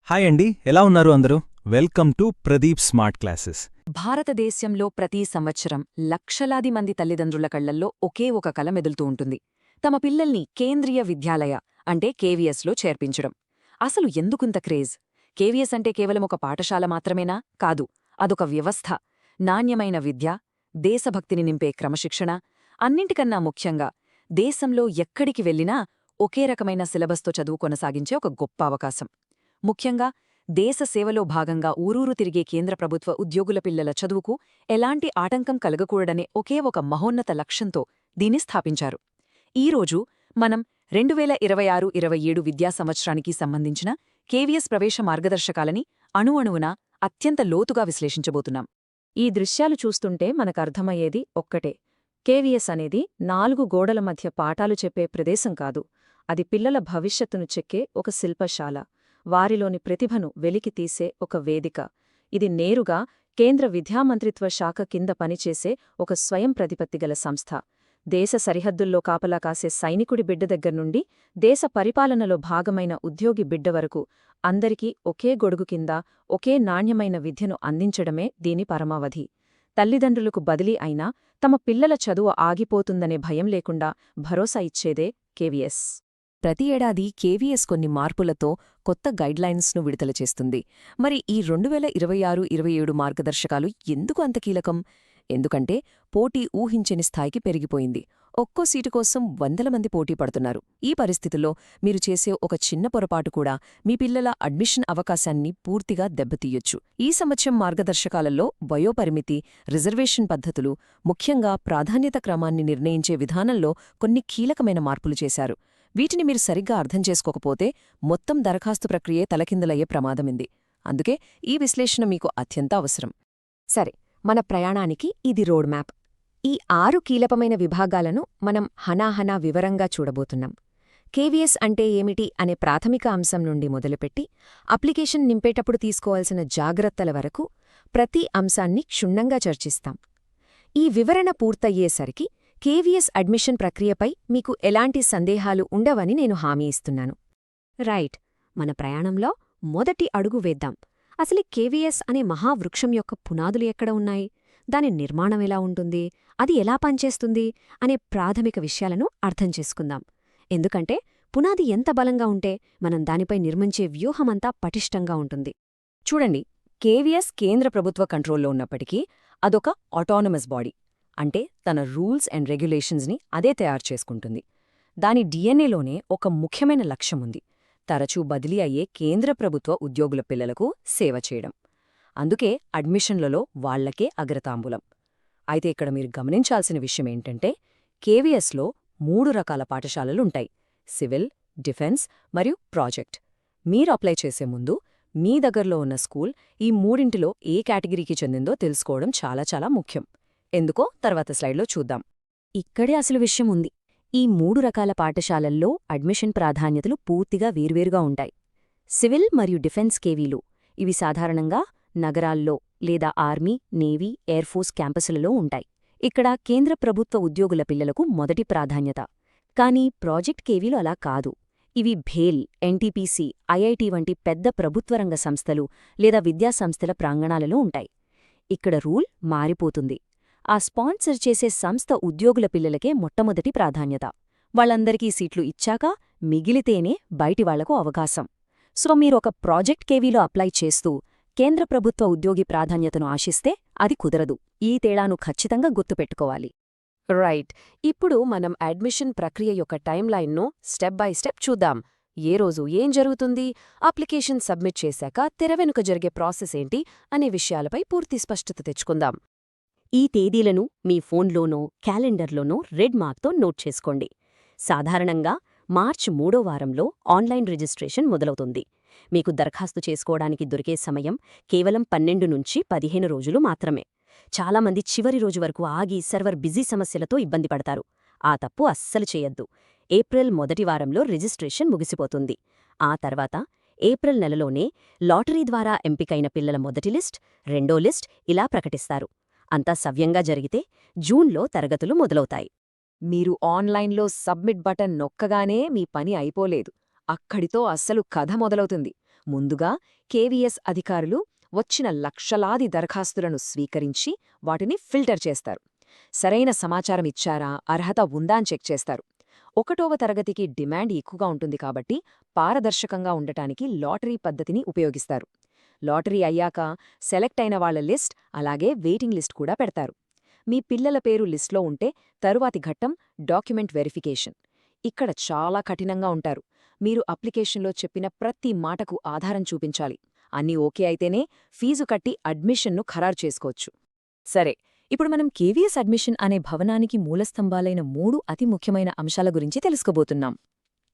Hi అండి, ఎలా ఉన్నారు అందరూ? Welcome to Pradeep smart classes. భారతదేశంలో ప్రతి సంవత్సరం లక్షలాది మంది తల్లిదండ్రుల కళ్లల్లో ఒకే ఒక కల మెదులుతూ ఉంటుంది. తమ పిల్లల్ని కేంద్రీయ విద్యాలయ అంటే కేవీఎస్లో చేర్పించడం. అసలు ఎందుకుంత క్రేజ్? కేవీఎస్ అంటే కేవలం ఒక పాఠశాల మాత్రమేనా? కాదు, అదొక వ్యవస్థ. నాణ్యమైన విద్య, దేశభక్తిని నింపే క్రమశిక్షణ, అన్నింటికన్నా ముఖ్యంగా దేశంలో ఎక్కడికి వెళ్లినా ఒకే రకమైన సిలబస్తో చదువు కొనసాగించే ఒక గొప్ప అవకాశం. ముఖ్యంగా దేశ సేవలో భాగంగా ఊరూరు తిరిగే కేంద్ర ప్రభుత్వ ఉద్యోగుల పిల్లల చదువుకు ఎలాంటి ఆటంకం కలగకూడదనే ఒకే ఒక మహోన్నత లక్ష్యంతో దీన్ని స్థాపించారు. ఈరోజు మనం 2026-27 విద్యా సంవత్సరానికి సంబంధించిన కేవీఎస్ ప్రవేశ మార్గదర్శకాలని అణువణువునా అత్యంత లోతుగా విశ్లేషించబోతున్నాం. ఈ దృశ్యాలు చూస్తుంటే మనకర్థమయ్యేది ఒక్కటే. కేవీఎస్ అనేది 4 గోడల మధ్య పాఠాలు చెప్పే ప్రదేశం కాదు. అది పిల్లల భవిష్యత్తును చెక్కే ఒక శిల్పశాల, వారిలోని ప్రతిభను వెలికితీసే ఒక వేదిక. ఇది నేరుగా కేంద్ర విద్యామంత్రిత్వ శాఖ కింద పనిచేసే ఒక స్వయం ప్రతిపత్తిగల సంస్థ. దేశ సరిహద్దుల్లో కాపలా కాసే సైనికుడి బిడ్డ దగ్గర్నుండి దేశ పరిపాలనలో భాగమైన ఉద్యోగి బిడ్డ వరకు అందరికీ ఒకే గొడుగు కింద ఒకే నాణ్యమైన విద్యను అందించడమే దీని పరమావధి. తల్లిదండ్రులకు బదిలీ అయినా తమ పిల్లల చదువు ఆగిపోతుందనే భయం లేకుండా భరోసా ఇచ్చేదే కేవీఎస్. ప్రతి ఏడాది కేవీఎస్ కొన్ని మార్పులతో కొత్త గైడ్లైన్స్ను విడుదల చేస్తుంది. మరి ఈ 2026-27 మార్గదర్శకాలు ఎందుకు అంత కీలకం? ఎందుకంటే పోటీ ఊహించని స్థాయికి పెరిగిపోయింది. ఒక్కో సీటు కోసం వందల మంది పోటీ పడుతున్నారు. ఈ పరిస్థితుల్లో మీరు చేసే ఒక చిన్న పొరపాటు కూడా మీ పిల్లల అడ్మిషన్ అవకాశాన్ని పూర్తిగా దెబ్బతీయొచ్చు. ఈ సంవత్సరం మార్గదర్శకాలలో వయోపరిమితి, రిజర్వేషన్ పద్ధతులు, ముఖ్యంగా ప్రాధాన్యత క్రమాన్ని నిర్ణయించే విధానంలో కొన్ని కీలకమైన మార్పులు చేశారు. వీటిని మీరు సరిగ్గా అర్థం చేసుకోకపోతే మొత్తం దరఖాస్తు ప్రక్రియే తలకిందులయ్యే ప్రమాదమింది. అందుకే ఈ విశ్లేషణ మీకు అత్యంత అవసరం. సరే, మన ప్రయాణానికి ఇది రోడ్ మ్యాప్. ఈ 6 కీలకమైన విభాగాలను మనం హనాహనా వివరంగా చూడబోతున్నాం. కేవీఎస్ అంటే ఏమిటి అనే ప్రాథమిక అంశం నుండి మొదలుపెట్టి అప్లికేషన్ నింపేటప్పుడు తీసుకోవాల్సిన జాగ్రత్తల వరకు ప్రతి అంశాన్ని క్షుణ్ణంగా చర్చిస్తాం. ఈ వివరణ పూర్తయ్యేసరికి కేవీఎస్ అడ్మిషన్ ప్రక్రియపై మీకు ఎలాంటి సందేహాలు ఉండవని నేను హామీ ఇస్తున్నాను. రైట్, మన ప్రయాణంలో మొదటి అడుగు వేద్దాం. అసలు కేవీఎస్ అనే మహావృక్షం యొక్క పునాదులు ఎక్కడ ఉన్నాయి, దాని నిర్మాణం ఎలా ఉంటుంది, అది ఎలా పనిచేస్తుంది అనే ప్రాథమిక విషయాలను అర్థం చేసుకుందాం. ఎందుకంటే పునాది ఎంత బలంగా ఉంటే మనం దానిపై నిర్మించే వ్యూహమంతా పటిష్టంగా ఉంటుంది. చూడండి, కేవీఎస్ కేంద్ర ప్రభుత్వ కంట్రోల్లో ఉన్నప్పటికీ అదొక ఆటోనమస్ బాడీ. అంటే తన రూల్స్ అండ్ రెగ్యులేషన్స్ని అదే తయారు చేసుకుంటుంది. దాని డిఎన్ఏలోనే ఒక ముఖ్యమైన లక్ష్యముంది: తరచూ బదిలీ అయ్యే కేంద్ర ప్రభుత్వ ఉద్యోగుల పిల్లలకు సేవ చేయడం. అందుకే అడ్మిషన్లలో వాళ్లకే అగ్రతాంబూలం. అయితే ఇక్కడ మీరు గమనించాల్సిన విషయమేంటంటే, కేవీఎస్లో 3 రకాల పాఠశాలలుంటాయి: సివిల్, డిఫెన్స్ మరియు ప్రాజెక్ట్. మీరు అప్లై చేసే ముందు మీ దగ్గరలో ఉన్న స్కూల్ ఈ మూడింటిలో ఏ కేటగిరీకి చెందిందో తెలుసుకోవడం చాలా చాలా ముఖ్యం. ఎందుకో తర్వాత స్లైడ్లో చూద్దాం. ఇక్కడే అసలు విషయం ఉంది. ఈ 3 రకాల పాఠశాలల్లో అడ్మిషన్ ప్రాధాన్యతలు పూర్తిగా వేర్వేరుగా ఉంటాయి. సివిల్ మరియు డిఫెన్స్ కేవీలు ఇవి సాధారణంగా నగరాల్లో లేదా ఆర్మీ, నేవీ, ఎయిర్ఫోర్స్ క్యాంపసులలో ఉంటాయి. ఇక్కడ కేంద్ర ప్రభుత్వ ఉద్యోగుల పిల్లలకు మొదటి ప్రాధాన్యత. కానీ ప్రాజెక్ట్ కేవీలు అలా కాదు. ఇవి భేల్, ఎన్టీపీసీ, ఐఐటీ వంటి పెద్ద ప్రభుత్వరంగ సంస్థలు లేదా విద్యాసంస్థల ప్రాంగణాలలో ఉంటాయి. ఇక్కడ రూల్ మారిపోతుంది. ఆ స్పాన్సర్ చేసే సంస్థ ఉద్యోగుల పిల్లలకే మొట్టమొదటి ప్రాధాన్యత. వాళ్ళందరికీ సీట్లు ఇచ్చాక మిగిలితేనే బయటివాళ్లకు అవకాశం. సో మీరొక ప్రాజెక్ట్ కేవీలో అప్లై చేస్తూ కేంద్ర ప్రభుత్వ ఉద్యోగి ప్రాధాన్యతను ఆశిస్తే అది కుదరదు. ఈ తేడాను ఖచ్చితంగా గుర్తుపెట్టుకోవాలి. రైట్, ఇప్పుడు మనం అడ్మిషన్ ప్రక్రియ యొక్క టైంలైన్ను స్టెప్ బై స్టెప్ చూద్దాం. ఏ రోజు ఏం జరుగుతుంది, అప్లికేషన్ సబ్మిట్ చేశాక తెరవెనుక జరిగే ప్రాసెస్ ఏంటి అనే విషయాలపై పూర్తి స్పష్టత తెచ్చుకుందాం. ఈ తేదీలను మీ ఫోన్లోనో క్యాలెండర్లోనో రెడ్ మార్క్తో నోట్ చేసుకోండి. సాధారణంగా మార్చి 3వ వారంలో ఆన్లైన్ రిజిస్ట్రేషన్ మొదలవుతుంది. మీకు దరఖాస్తు చేసుకోవడానికి దొరికే సమయం కేవలం 12 నుంచి 15 రోజులు మాత్రమే. చాలామంది చివరి రోజు వరకు ఆగి సర్వర్ బిజీ సమస్యలతో ఇబ్బంది పడతారు. ఆ తప్పు అస్సలు చేయొద్దు. ఏప్రిల్ మొదటి వారంలో రిజిస్ట్రేషన్ ముగిసిపోతుంది. ఆ తర్వాత ఏప్రిల్ నెలలోనే లాటరీ ద్వారా ఎంపికైన పిల్లల మొదటి లిస్ట్, రెండో లిస్ట్ ఇలా ప్రకటిస్తారు. అంతా సవ్యంగా జరిగితే జూన్లో తరగతులు మొదలవుతాయి. మీరు ఆన్లైన్లో సబ్మిట్ బటన్ నొక్కగానే మీ పని అయిపోలేదు. అక్కడితో అస్సలు కథ మొదలవుతుంది. ముందుగా కేవీఎస్ అధికారులు వచ్చిన లక్షలాది దరఖాస్తులను స్వీకరించి వాటిని ఫిల్టర్ చేస్తారు. సరైన సమాచారం ఇచ్చారా, అర్హత ఉందా అని చెక్ చేస్తారు. 1వ తరగతికి డిమాండ్ ఎక్కువగా ఉంటుంది కాబట్టి పారదర్శకంగా ఉండటానికి లాటరీ పద్ధతిని ఉపయోగిస్తారు. లాటరీ అయ్యాక సెలెక్ట్ అయిన వాళ్ల లిస్ట్, అలాగే వెయిటింగ్ లిస్ట్ కూడా పెడతారు. మీ పిల్లల పేరు లిస్ట్లో ఉంటే తరువాతి ఘట్టం డాక్యుమెంట్ వెరిఫికేషన్. ఇక్కడ చాలా కఠినంగా ఉంటారు. మీరు అప్లికేషన్లో చెప్పిన ప్రతి మాటకు ఆధారం చూపించాలి. అన్నీ ఓకే అయితేనే ఫీజు కట్టి అడ్మిషన్ను ఖరారు చేసుకోవచ్చు. సరే, ఇప్పుడు మనం కేవీఎస్ అడ్మిషన్ అనే భవనానికి మూలస్తంభాలైన 3 అతి ముఖ్యమైన అంశాల గురించి తెలుసుకోబోతున్నాం.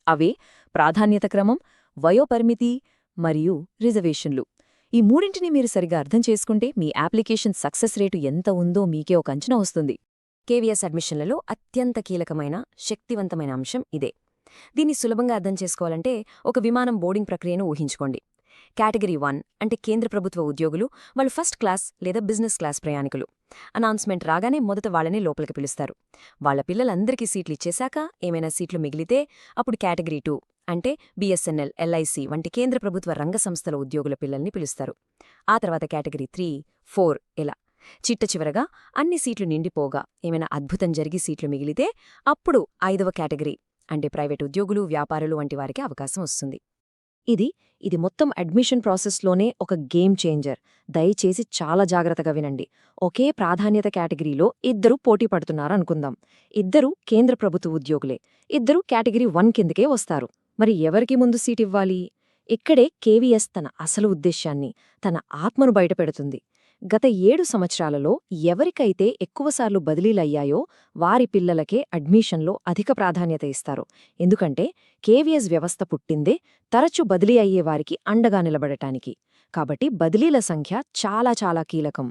అవే ప్రాధాన్యత క్రమం, వయోపరిమితి మరియు రిజర్వేషన్లు. ఈ మూడింటిని మీరు సరిగా అర్థం చేసుకుంటే మీ అప్లికేషన్ సక్సెస్ రేటు ఎంత ఉందో మీకే ఒక అంచనా వస్తుంది. కేవీఎస్ అడ్మిషన్లలో అత్యంత కీలకమైన, శక్తివంతమైన అంశం ఇదే. దీన్ని సులభంగా అర్థం చేసుకోవాలంటే ఒక విమానం బోర్డింగ్ ప్రక్రియను ఊహించుకోండి. కేటగిరీ 1 అంటే కేంద్ర ప్రభుత్వ ఉద్యోగులు, వాళ్ళు ఫస్ట్ క్లాస్ లేదా బిజినెస్ క్లాస్ ప్రయాణికులు. అనౌన్స్మెంట్ రాగానే మొదట వాళ్ళని లోపలికి పిలుస్తారు. వాళ్ల పిల్లలందరికీ సీట్లు ఇచ్చేశాక ఏమైనా సీట్లు మిగిలితే అప్పుడు కేటగిరీ 2 అంటే బీఎస్ఎన్ఎల్, ఎల్ఐసి వంటి కేంద్ర ప్రభుత్వ రంగ సంస్థల ఉద్యోగుల పిల్లల్ని పిలుస్తారు. ఆ తర్వాత కేటగిరీ 3, 4 ఇలా. చిట్టచివరగా అన్ని సీట్లు నిండిపోగా ఏమైనా అద్భుతం జరిగి సీట్లు మిగిలితే అప్పుడు 5వ కేటగిరీ అంటే ప్రైవేట్ ఉద్యోగులు, వ్యాపారులు వంటి వారికి అవకాశం వస్తుంది. ఇది మొత్తం అడ్మిషన్ ప్రాసెస్లోనే ఒక గేమ్ చేంజర్. దయచేసి చాలా జాగ్రత్తగా వినండి. ఒకే ప్రాధాన్యత కేటగిరీలో 2 పోటీ పడుతున్నారనుకుందాం. 2 కేంద్ర ప్రభుత్వ ఉద్యోగులే. 2 కేటగిరీ 1 కిందకే వస్తారు. మరి ఎవరికి ముందు సీటివ్వాలి? ఇక్కడే కేవీఎస్ తన అసలు ఉద్దేశ్యాన్ని, తన ఆత్మను బయటపెడుతుంది. గత 7 సంవత్సరాలలో ఎవరికైతే ఎక్కువసార్లు బదిలీలయ్యాయో వారి పిల్లలకే అడ్మిషన్లో అధిక ప్రాధాన్యత ఇస్తారు. ఎందుకంటే కేవీఎస్ వ్యవస్థ పుట్టిందే తరచు బదిలీ అయ్యేవారికి అండగా నిలబడటానికి. కాబట్టి బదిలీల సంఖ్య చాలా చాలా కీలకం.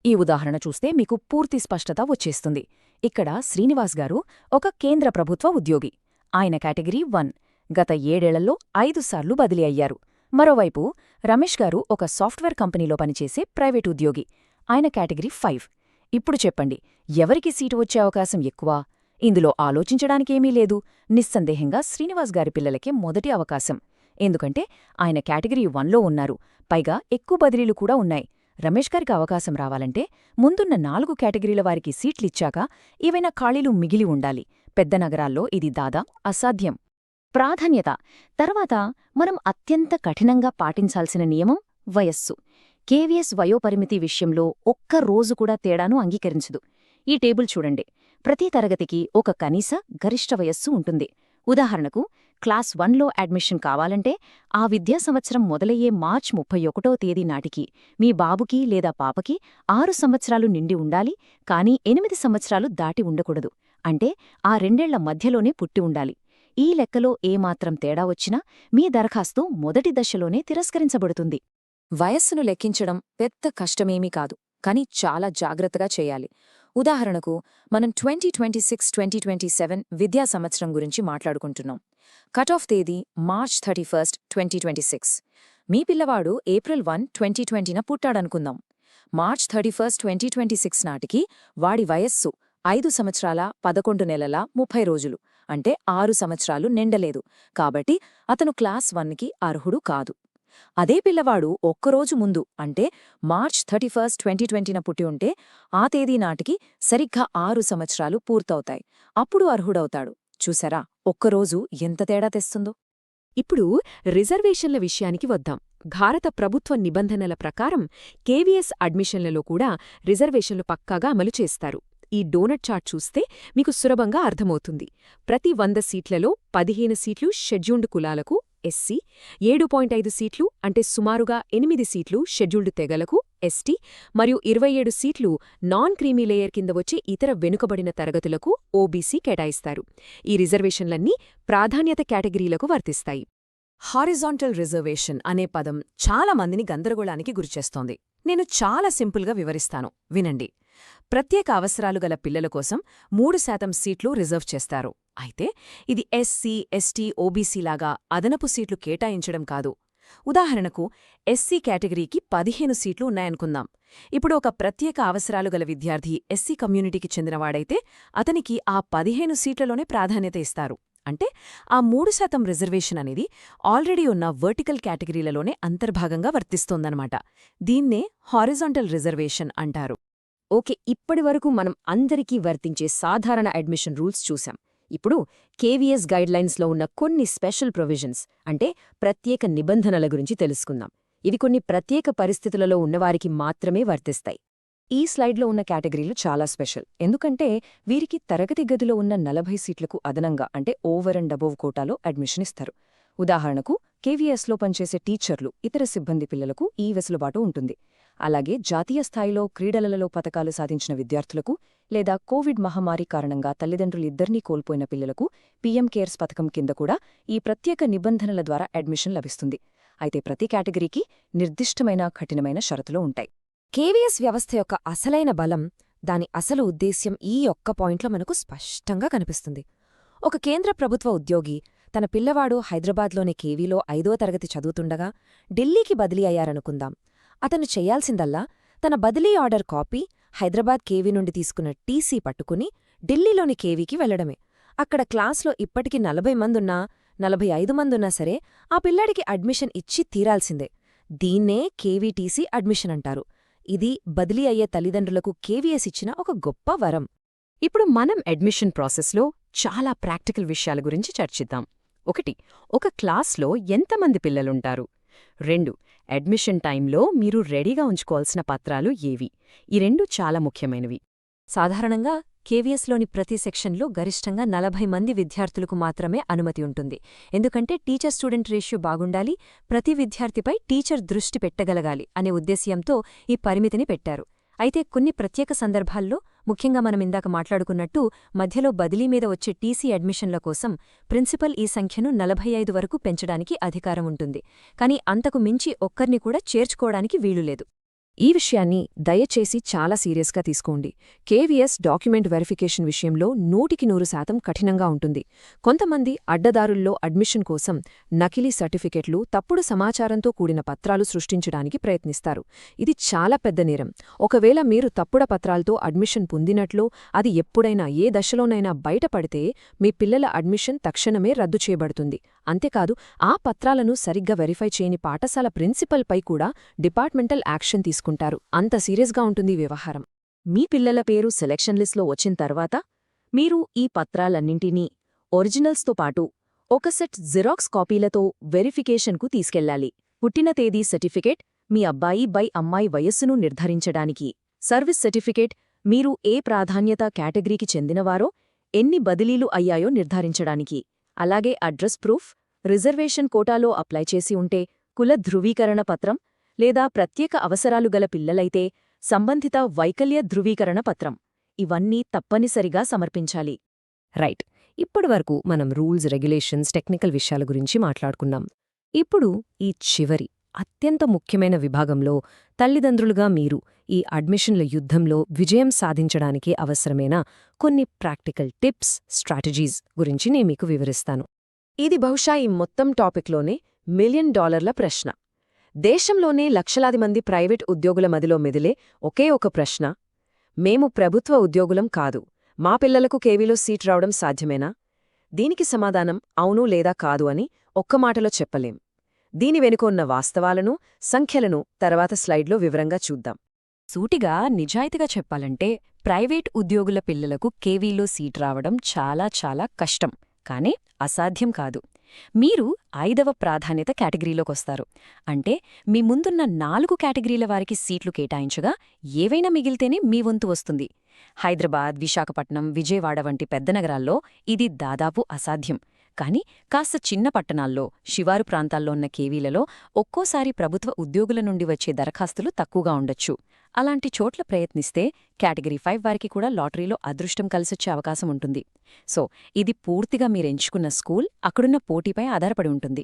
ఈ ఉదాహరణ చూస్తే మీకు పూర్తి స్పష్టత వచ్చేస్తుంది. ఇక్కడ శ్రీనివాస్ గారు ఒక కేంద్ర ప్రభుత్వ ఉద్యోగి. ఆయన కేటగిరీ 1. గత 7 ఏళ్లలో 5 సార్లు బదిలీ అయ్యారు. మరోవైపు రమేష్ గారు ఒక సాఫ్ట్వేర్ కంపెనీలో పనిచేసే ప్రైవేట్ ఉద్యోగి. ఆయన కేటగిరీ 5. ఇప్పుడు చెప్పండి, ఎవరికి సీటు వచ్చే అవకాశం ఎక్కువ? ఇందులో ఆలోచించడానికేమీ లేదు. నిస్సందేహంగా శ్రీనివాస్ గారి పిల్లలకే మొదటి అవకాశం. ఎందుకంటే ఆయన కేటగిరీ 1లో ఉన్నారు. పైగా ఎక్కువ బదిలీలు కూడా ఉన్నాయి. రమేష్ గారికి అవకాశం రావాలంటే ముందున్న 4 కేటగిరీల వారికి సీట్లిచ్చాక ఏవైనా ఖాళీలు మిగిలి ఉండాలి. పెద్ద నగరాల్లో ఇది దాదా అసాధ్యం. ప్రాధాన్యత తర్వాత మనం అత్యంత కఠినంగా పాటించాల్సిన నియమం వయస్సు. కేవీఎస్ వయోపరిమితి విషయంలో ఒక్క రోజు కూడా తేడాను అంగీకరించదు. ఈ టేబుల్ చూడండి. ప్రతి తరగతికి ఒక కనీస, గరిష్ట వయస్సు ఉంటుంది. ఉదాహరణకు క్లాస్ 1లో అడ్మిషన్ కావాలంటే ఆ విద్యా సంవత్సరం మొదలయ్యే మార్చి 31వ తేదీ నాటికి మీ బాబుకి లేదా పాపకి 6 సంవత్సరాలు నిండి ఉండాలి, కానీ 8 సంవత్సరాలు దాటి ఉండకూడదు. అంటే ఆ 2 ఏళ్ల మధ్యలోనే పుట్టి ఉండాలి. ఈ లెక్కలో ఏమాత్రం తేడా వచ్చినా మీ దరఖాస్తు మొదటి దశలోనే తిరస్కరించబడుతుంది. వయస్సును లెక్కించడం పెద్ద కష్టమేమీ కాదు, కానీ చాలా జాగ్రత్తగా చేయాలి. ఉదాహరణకు మనం 2026-2027 విద్యా సంవత్సరం గురించి మాట్లాడుకుంటున్నాం. కట్ ఆఫ్ తేదీ మార్చ్ 31, 2026. మీ పిల్లవాడు ఏప్రిల్ 1, 2020న పుట్టాడనుకుందాం. మార్చ్ 31, 2026 నాటికి వాడి వయస్సు 5 సంవత్సరాల 11 నెలల 30 రోజులు, అంటే 6 సంవత్సరాలు నిండలేదు. కాబట్టి అతను క్లాస్ 1కి అర్హుడు కాదు. అదే పిల్లవాడు ఒక్కరోజు ముందు అంటే మార్చ్ 31, 2020న పుట్టి ఉంటే ఆ తేదీ నాటికి సరిగ్గా 6 సంవత్సరాలు పూర్తవుతాయి. అప్పుడు అర్హుడవుతాడు. చూసారా ఒక్కరోజు ఎంత తేడా తెస్తుందో? ఇప్పుడు రిజర్వేషన్ల విషయానికి వద్దాం. భారత ప్రభుత్వ నిబంధనల ప్రకారం కేవీఎస్ అడ్మిషన్లలో కూడా రిజర్వేషన్లు పక్కాగా అమలు చేస్తారు. ఈ డోనట్ చార్ట్ చూస్తే మీకు సులభంగా అర్థమవుతుంది. ప్రతి 100 సీట్లలో 15 సీట్లు షెడ్యూల్డ్ కులాలకు ఎస్సీ, 7.5 సీట్లు అంటే సుమారుగా 8 సీట్లు షెడ్యూల్డ్ తెగలకు ఎస్టీ, మరియు 27 సీట్లు నాన్ క్రీమీ లేయర్ కింద వచ్చే ఇతర వెనుకబడిన తరగతులకు ఓబీసీ కేటాయిస్తారు. ఈ రిజర్వేషన్లన్నీ ప్రాధాన్యత కేటగిరీలకు వర్తిస్తాయి. హారిజాంటల్ రిజర్వేషన్ అనే పదం చాలా మందిని గందరగోళానికి గురిచేస్తోంది. నేను చాలా సింపుల్గా వివరిస్తాను, వినండి. ప్రత్యేక అవసరాలు గల పిల్లల కోసం 3% సీట్లు రిజర్వ్ చేస్తారు. అయితే ఇది ఎస్సీ, ఎస్టీ, ఓబీసీలాగా అదనపు సీట్లు కేటాయించడం కాదు. ఉదాహరణకు ఎస్సీ కేటగిరీకి 15 సీట్లు ఉన్నాయనుకుందాం. ఇప్పుడు ఒక ప్రత్యేక అవసరాలు గల విద్యార్థి ఎస్సీ కమ్యూనిటీకి చెందినవాడైతే అతనికి ఆ 15 సీట్లలోనే ప్రాధాన్యత ఇస్తారు. అంటే ఆ 3% రిజర్వేషన్ అనేది ఆల్రెడీ ఉన్న వర్టికల్ కేటగిరీలలోనే అంతర్భాగంగా వర్తిస్తోందన్నమాట. దీన్నే హారిజాంటల్ రిజర్వేషన్ అంటారు. ఓకే, ఇప్పటివరకు మనం అందరికీ వర్తించే సాధారణ అడ్మిషన్ రూల్స్ చూశాం. ఇప్పుడు కేవీఎస్ గైడ్లైన్స్లో ఉన్న కొన్ని స్పెషల్ ప్రొవిజన్స్ అంటే ప్రత్యేక నిబంధనల గురించి తెలుసుకుందాం. ఇవి కొన్ని ప్రత్యేక పరిస్థితులలో ఉన్నవారికి మాత్రమే వర్తిస్తాయి. ఈ స్లైడ్లో ఉన్న కేటగిరీలు చాలా స్పెషల్, ఎందుకంటే వీరికి తరగతి గదిలో ఉన్న 40 సీట్లకు అదనంగా అంటే ఓవర్ అండ్ అబోవ్ కోటాలో అడ్మిషన్ ఇస్తారు. ఉదాహరణకు కేవీఎస్లో పనిచేసే టీచర్లు, ఇతర సిబ్బంది పిల్లలకు ఈ వెసులుబాటు ఉంటుంది. అలాగే జాతీయ స్థాయిలో క్రీడలలో పతకాలు సాధించిన విద్యార్థులకు లేదా కోవిడ్ మహమ్మారి కారణంగా తల్లిదండ్రులిద్దరినీ కోల్పోయిన పిల్లలకు పీఎం కేర్స్ పథకం కింద కూడా ఈ ప్రత్యేక నిబంధనల ద్వారా అడ్మిషన్ లభిస్తుంది. అయితే ప్రతి కేటగిరీకి నిర్దిష్టమైన కఠినమైన షరతులు ఉంటాయి. కేవీఎస్ వ్యవస్థ యొక్క అసలైన బలం, దాని అసలు ఉద్దేశ్యం ఈ ఒక్క పాయింట్లో మనకు స్పష్టంగా కనిపిస్తుంది. ఒక కేంద్ర ప్రభుత్వ ఉద్యోగి తన పిల్లవాడు హైదరాబాద్లోని కేవీలో 5వ తరగతి చదువుతుండగా ఢిల్లీకి బదిలీ అయ్యారనుకుందాం. అతను చెయ్యాల్సిందల్లా తన బదిలీ ఆర్డర్ కాపీ, హైదరాబాద్ కేవీ నుండి తీసుకున్న టీసీ పట్టుకుని ఢిల్లీలోని కేవీకి వెళ్లడమే. అక్కడ క్లాస్లో ఇప్పటికి 40 మందున్నా 45 మందున్నా సరే ఆ పిల్లాడికి అడ్మిషన్ ఇచ్చి తీరాల్సిందే. దీన్నే కేవీటీసీ అడ్మిషన్ అంటారు. ఇది బదిలీ అయ్యే తల్లిదండ్రులకు కేవీఎస్ ఇచ్చిన ఒక గొప్ప వరం. ఇప్పుడు మనం అడ్మిషన్ ప్రాసెస్లో చాలా ప్రాక్టికల్ విషయాల గురించి చర్చిద్దాం. 1. ఒక క్లాస్లో ఎంతమంది పిల్లలుంటారు? 2. అడ్మిషన్ టైంలో మీరు రెడీగా ఉంచుకోవాల్సిన పత్రాలు ఏవి? ఈ రెండు చాలా ముఖ్యమైనవి. సాధారణంగా కేవీఎస్లోని ప్రతి సెక్షన్లో గరిష్టంగా 40 మంది విద్యార్థులకు మాత్రమే అనుమతి ఉంటుంది. ఎందుకంటే టీచర్ స్టూడెంట్ రేషియో బాగుండాలి, ప్రతి విద్యార్థిపై టీచర్ దృష్టి పెట్టగలగాలి అనే ఉద్దేశ్యంతో ఈ పరిమితిని పెట్టారు. అయితే కొన్ని ప్రత్యేక సందర్భాల్లో, ముఖ్యంగా మనమిందాక మాట్లాడుకున్నట్టు మధ్యలో బదిలీ మీద వచ్చే టీసీ అడ్మిషన్ల కోసం ప్రిన్సిపల్ ఈ సంఖ్యను 45 వరకు పెంచడానికి అధికారం ఉంటుంది. కానీ అంతకు మించి ఒక్కర్ని కూడా చేర్చుకోవడానికి వీలులేదు. ఈ విషయాన్ని దయచేసి చాలా సీరియస్గా తీసుకోండి. కేవీఎస్ డాక్యుమెంట్ వెరిఫికేషన్ విషయంలో 100% కఠినంగా ఉంటుంది. కొంతమంది అడ్డదారుల్లో అడ్మిషన్ కోసం నకిలీ సర్టిఫికెట్లు, తప్పుడు సమాచారంతో కూడిన పత్రాలు సృష్టించడానికి ప్రయత్నిస్తారు. ఇది చాలా పెద్ద నేరం. ఒకవేళ మీరు తప్పుడు పత్రాలతో అడ్మిషన్ పొందినట్లు అది ఎప్పుడైనా ఏ దశలోనైనా బయటపడితే మీ పిల్లల అడ్మిషన్ తక్షణమే రద్దు చేయబడుతుంది. అంతేకాదు, ఆ పత్రాలను సరిగ్గా వెరిఫై చేయని పాఠశాల ప్రిన్సిపల్పై కూడా డిపార్ట్మెంటల్ యాక్షన్ తీసుకుంటారు. అంత సీరియస్గా ఉంటుంది వ్యవహారం. మీ పిల్లల పేరు సెలక్షన్ లిస్ట్లో వచ్చిన తర్వాత మీరు ఈ పత్రాలన్నింటినీ ఒరిజినల్స్తో పాటు ఒక సెట్ జిరాక్స్ కాపీలతో వెరిఫికేషన్కు తీసుకెళ్లాలి. పుట్టిన తేదీ సర్టిఫికేట్ మీ అమ్మాయి వయస్సును నిర్ధారించడానికి, సర్వీస్ సర్టిఫికేట్ మీరు ఏ ప్రాధాన్యత కేటగిరీకి చెందినవారో, ఎన్ని బదిలీలు అయ్యాయో నిర్ధారించడానికి, అలాగే అడ్రస్ ప్రూఫ్, రిజర్వేషన్ కోటాలో అప్లై చేసి ఉంటే కుల ధృవీకరణ పత్రం, లేదా ప్రత్యేక అవసరాలు గల పిల్లలైతే సంబంధిత వైకల్య ధృవీకరణ పత్రం. ఇవన్నీ తప్పనిసరిగా సమర్పించాలి. రైట్, ఇప్పటివరకు మనం రూల్స్, రెగ్యులేషన్స్, టెక్నికల్ విషయాల గురించి మాట్లాడుకున్నాం. ఇప్పుడు ఈ చివరి అత్యంత ముఖ్యమైన విభాగంలో తల్లిదండ్రులుగా మీరు ఈ అడ్మిషన్ల యుద్ధంలో విజయం సాధించడానికి అవసరమైన కొన్ని ప్రాక్టికల్ టిప్స్, స్ట్రాటజీస్ గురించి నేను మీకు వివరిస్తాను. ఇది బహుశా ఈ మొత్తం టాపిక్లోనే $1 మిలియన్ ప్రశ్న. దేశంలోనే లక్షలాది మంది ప్రైవేట్ ఉద్యోగుల మదిలో మెదిలే ఒకే ఒక ప్రశ్న: మేము ప్రభుత్వ ఉద్యోగులం కాదు, మా పిల్లలకు కేవీలో సీట్ రావడం సాధ్యమేనా? దీనికి సమాధానం అవును లేదా కాదు అని ఒక్క మాటలో చెప్పలేం. దీని వెనుక ఉన్న వాస్తవాలను, సంఖ్యలను తర్వాత స్లైడ్లో వివరంగా చూద్దాం. సూటిగా, నిజాయితీగా చెప్పాలంటే ప్రైవేట్ ఉద్యోగుల పిల్లలకు కేవీలో సీట్ రావడం చాలా చాలా కష్టం, కానీ అసాధ్యం కాదు. మీరు 5వ ప్రాధాన్యత కేటగిరీలోకొస్తారు. అంటే మీ ముందున్న 4 కేటగిరీల వారికి సీట్లు కేటాయించగా ఏవైనా మిగిలితేనే మీ వంతు వస్తుంది. హైదరాబాద్, విశాఖపట్నం, విజయవాడ వంటి పెద్ద నగరాల్లో ఇది దాదాపు అసాధ్యం. కానీ కాస్త చిన్న పట్టణాల్లో, శివారు ప్రాంతాల్లో ఉన్న కేవీలలో ఒక్కోసారి ప్రభుత్వ ఉద్యోగుల నుండి వచ్చే దరఖాస్తులు తక్కువగా ఉండొచ్చు. అలాంటి చోట్ల ప్రయత్నిస్తే కేటగిరీ 5 వారికి కూడా లాటరీలో అదృష్టం కలిసొచ్చే అవకాశం ఉంటుంది. సో ఇది పూర్తిగా మీరెంచుకున్న స్కూల్, అక్కడున్న పోటీపై ఆధారపడి ఉంటుంది.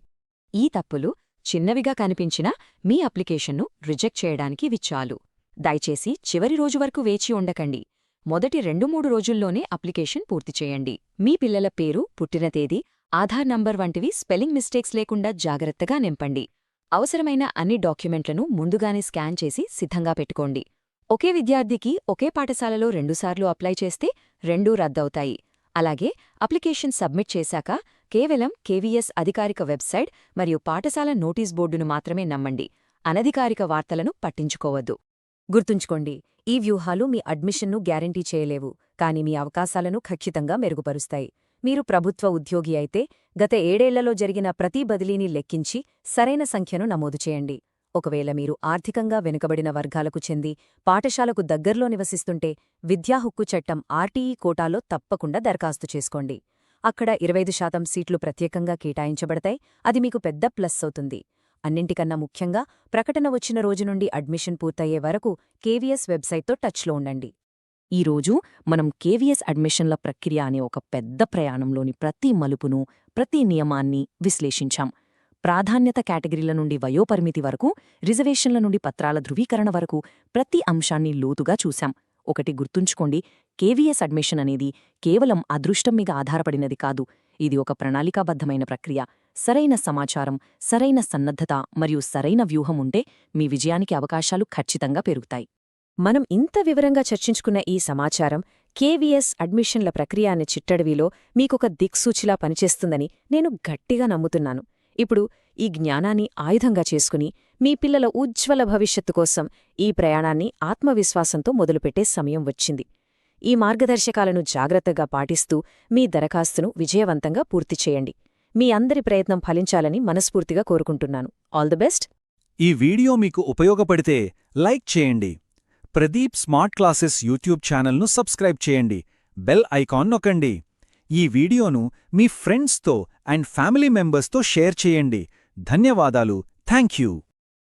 ఈ తప్పులు చిన్నవిగా కనిపించినా మీ అప్లికేషన్ను రిజెక్ట్ చేయడానికి ఇవి చాలు. దయచేసి చివరి రోజు వరకు వేచి ఉండకండి. మొదటి 2-3 రోజుల్లోనే అప్లికేషన్ పూర్తి చేయండి. మీ పిల్లల పేరు, పుట్టిన తేదీ, ఆధార్ నంబర్ వంటివి స్పెల్లింగ్ మిస్టేక్స్ లేకుండా జాగ్రత్తగా నింపండి. అవసరమైన అన్ని డాక్యుమెంట్లను ముందుగానే స్కాన్ చేసి సిద్ధంగా పెట్టుకోండి. ఒకే విద్యార్థికి ఒకే పాఠశాలలో 2 సార్లు అప్లై చేస్తే 2 రద్దవుతాయి. అలాగే అప్లికేషన్ సబ్మిట్ చేశాక కేవలం కేవీఎస్ అధికారిక వెబ్సైట్ మరియు పాఠశాల నోటీస్ బోర్డును మాత్రమే నమ్మండి. అనధికారిక వార్తలను పట్టించుకోవద్దు. గుర్తుంచుకోండి, ఈ వ్యూహాలు మీ అడ్మిషన్ను గ్యారంటీ చేయలేవు, కానీ మీ అవకాశాలను ఖచ్చితంగా మెరుగుపరుస్తాయి. మీరు ప్రభుత్వ ఉద్యోగి అయితే గత 7 ఏళ్లలో జరిగిన ప్రతి బదిలీని లెక్కించి సరైన సంఖ్యను నమోదు చేయండి. ఒకవేళ మీరు ఆర్థికంగా వెనుకబడిన వర్గాలకు చెంది పాఠశాలకు దగ్గర్లో నివసిస్తుంటే విద్యా హక్కు చట్టం ఆర్టీఈ కోటాలో తప్పకుండా దరఖాస్తు చేసుకోండి. అక్కడ 25% సీట్లు ప్రత్యేకంగా కేటాయించబడతాయి. అది మీకు పెద్ద ప్లస్ అవుతుంది. అన్నింటికన్నా ముఖ్యంగా ప్రకటన వచ్చిన రోజు నుండి అడ్మిషన్ పూర్తయ్యే వరకు కేవీఎస్ వెబ్సైట్తో టచ్లో ఉండండి. ఈరోజు మనం కేవీఎస్ అడ్మిషన్ల ప్రక్రియ అనే ఒక పెద్ద ప్రయాణంలోని ప్రతి మలుపును, ప్రతి నియమాన్ని విశ్లేషించాం. ప్రాధాన్యత కేటగిరీల నుండి వయోపరిమితి వరకు, రిజర్వేషన్ల నుండి పత్రాల ధృవీకరణ వరకు ప్రతి అంశాన్ని లోతుగా చూశాం. ఒకటి గుర్తుంచుకోండి, కేవీఎస్ అడ్మిషన్ అనేది కేవలం అదృష్టం మీద ఆధారపడినది కాదు. ఇది ఒక ప్రణాళికాబద్ధమైన ప్రక్రియ. సరైన సమాచారం, సరైన సన్నద్ధత మరియు సరైన వ్యూహం ఉంటే మీ విజయానికి అవకాశాలు ఖచ్చితంగా పెరుగుతాయి. మనం ఇంత వివరంగా చర్చించుకున్న ఈ సమాచారం కేవీఎస్ అడ్మిషన్ల ప్రక్రియ అనే చిట్టడవిలో మీకొక దిక్సూచిలా పనిచేస్తుందని నేను గట్టిగా నమ్ముతున్నాను. ఇప్పుడు ఈ జ్ఞానాన్ని ఆయుధంగా చేసుకుని మీ పిల్లల ఉజ్వల భవిష్యత్తు కోసం ఈ ప్రయాణాన్ని ఆత్మవిశ్వాసంతో మొదలుపెట్టే సమయం వచ్చింది. ఈ మార్గదర్శకాలను జాగ్రత్తగా పాటిస్తూ మీ దరఖాస్తును విజయవంతంగా పూర్తి చేయండి. మీ అందరి ప్రయత్నం ఫలించాలని మనస్ఫూర్తిగా కోరుకుంటున్నాను. All the best. ఈ వీడియో మీకు ఉపయోగపడితే లైక్ చేయండి. ప్రదీప్ స్మార్ట్ క్లాసెస్ యూట్యూబ్ ఛానల్ను సబ్స్క్రైబ్ చేయండి. బెల్ ఐకాన్ నొక్కండి. ఈ వీడియోను మీ ఫ్రెండ్స్తో అండ్ ఫ్యామిలీ మెంబర్స్తో షేర్ చేయండి. ధన్యవాదాలు. Thank you.